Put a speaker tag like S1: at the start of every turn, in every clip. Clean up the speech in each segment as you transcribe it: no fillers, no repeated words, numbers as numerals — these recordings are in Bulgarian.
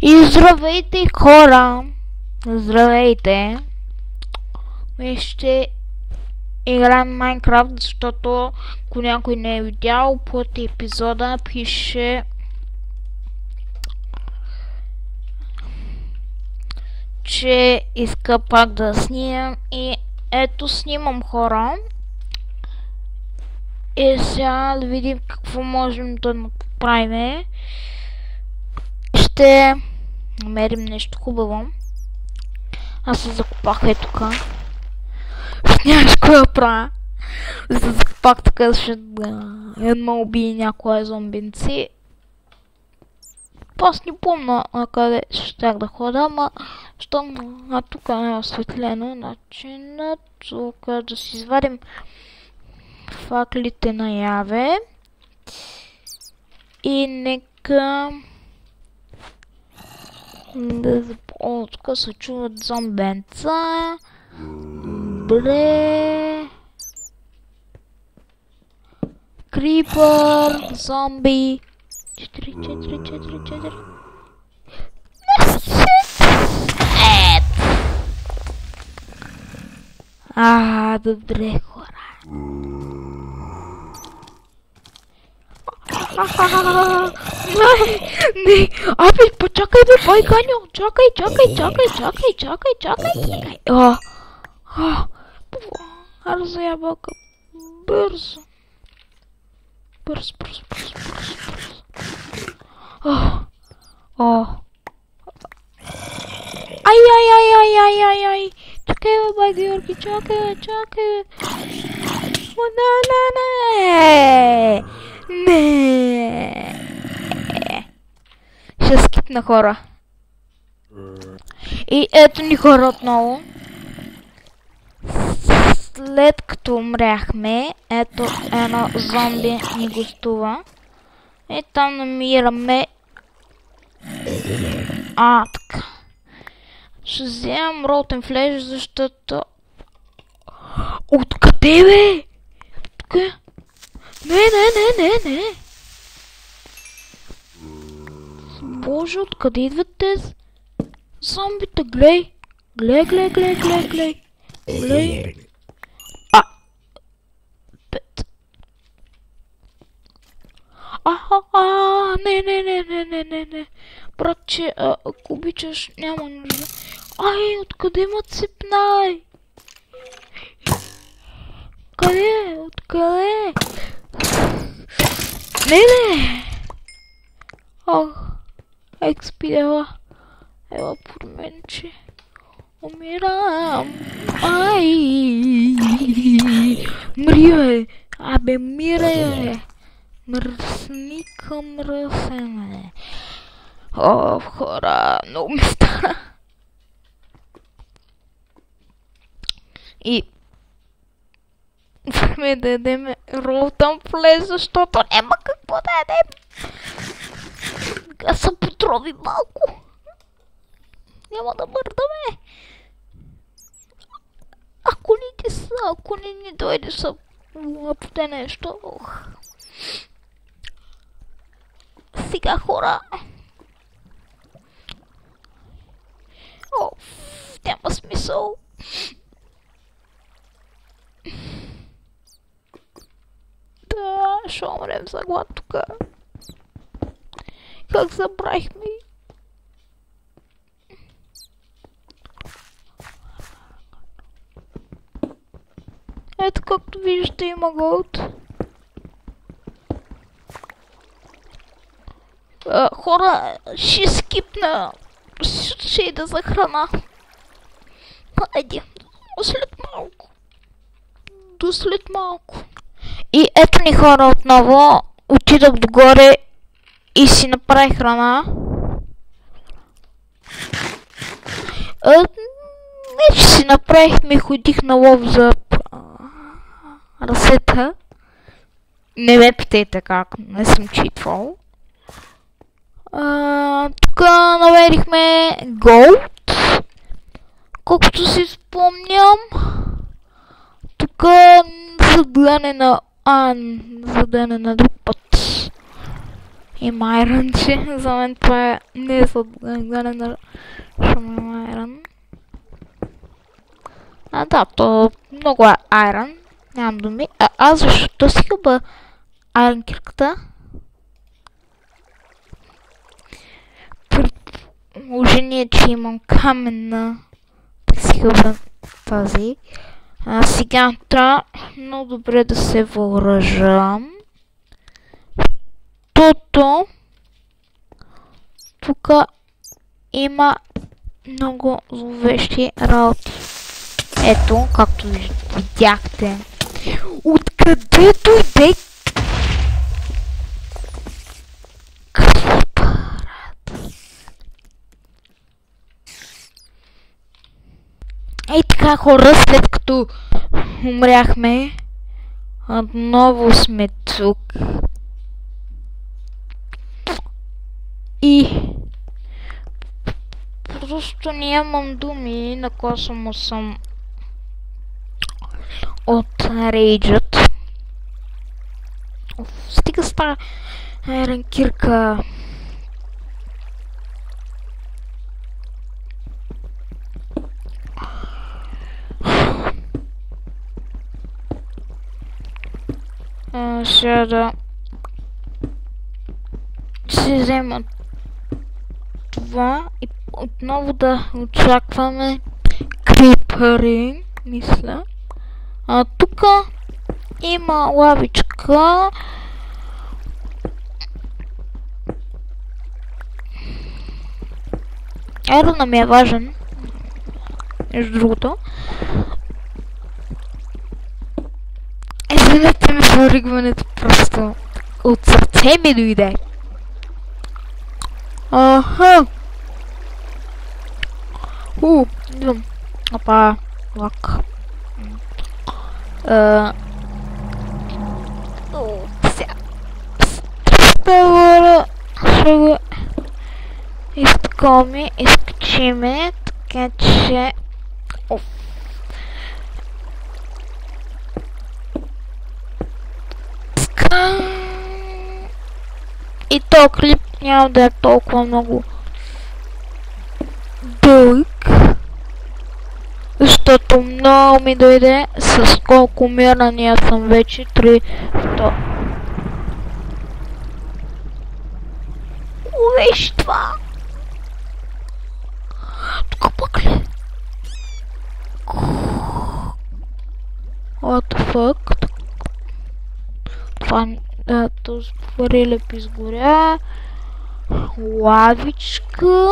S1: И здравейте, хора! Здравейте! Ние ще играем Майнкрафт, защото ако някой не е видял, под епизода пише, че иска пак да снимам и ето снимам, хора. И сега да видим какво можем да направим. Ще намерим нещо хубаво. Аз се закопах тук. Нямаш кой да правя. Се закопах така, защото едно убие някоя зомбинци. Аз не помня на къде щях да хода, ама щом тук е осветлено, значи на тук да си извадим факлите наяве. И нека да запомня, тук се чуват зомбенца. Добре. Крипър, зомби. 4. Добре, хора. Не, абе, почакай бе, байганьо, чакай. Бързо, ябълка, бързо. Бързо. Ай. Чакай бе, бай Георги, чакай. Не. Ще скипна, хора. И ето ни, хора, отново. След като умряхме, ето едно зомби ни гостува. И там намираме... така. Ще вземам ротен флеш, защото... Откъде, бе? Не. Боже, откъде идват тези зомбите? Глей. Не. Братче, ако обичаш, няма нужда. Откъде ма цепнай? Откъде? Не! Експидела. Ела променче. Умирам. Мри, бе. Мирай, бе. Мръсене. Хора, много ми стана. И време да ядем ролтън флеш, защото няма какво да ядем. Аз съм потрови малко. Няма да мърдаме. Ако не ни дойде са въобще нещо. Сега, хора. Няма смисъл. Да, ще умрем за глад тука. Как забравихме? Ето, както виждате, има голд. Хора, ще скипна. Ще ида за храна. Айде, до след малко. И ето ни, хора, отново. Отидох догоре и си направих храна. Не, че си направих, ходих на лов за ръсета. Не ме питайте как, не съм читвал. Тук намерихме голд. Колкото си спомням. Тук за гледане на друг път. Има айрънче. За мен това е не за гледане на шума айрън. Да, то много е айрън. Нямам думи. Аз защо си хъба айрън кирката? Предположение, че имам каменна. Да си хъба тази. Сега трябва много добре да се въоръжам. Тото тук има много зловещи работи. Ето, както видяхте. Откъде дойде крипърът? Ей така, хора, след като умряхме, отново сме тук. И просто нямам думи, на космо съм от рейджът. Стига с тази ранкирка. Сега да си взема това и отново да очакваме крипъри, мисля. Тук има лавичка. Айрона ми е важен, между другото. Извинете ми за ригването, просто от сърце ми дойде. Аха. Идвам. Опа, лак. Сега. Ставара. Ще го изкоми, изкачиме, така че... И този клип няма да е толкова много дълъг, защото много ми дойде с колко умирания съм вече. 3, 2. Виж това! Тук пък ли? What the fuck? Това този прилеп изгоря. Лавичка.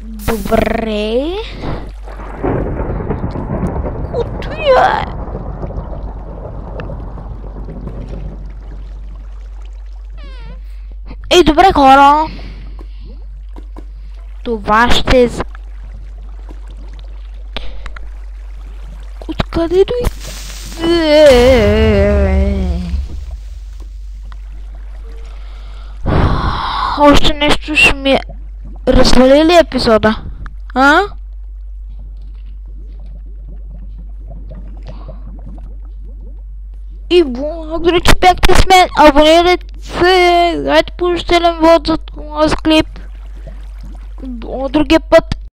S1: Добре. Кото е? Ей, добре, хора. Това ще е... Откъде дойде? Още нещо ще ми развали ли епизода? И благодаря, че бяхте с мен. Абонирайте се, дайте положителен вод за този клип. До другия път.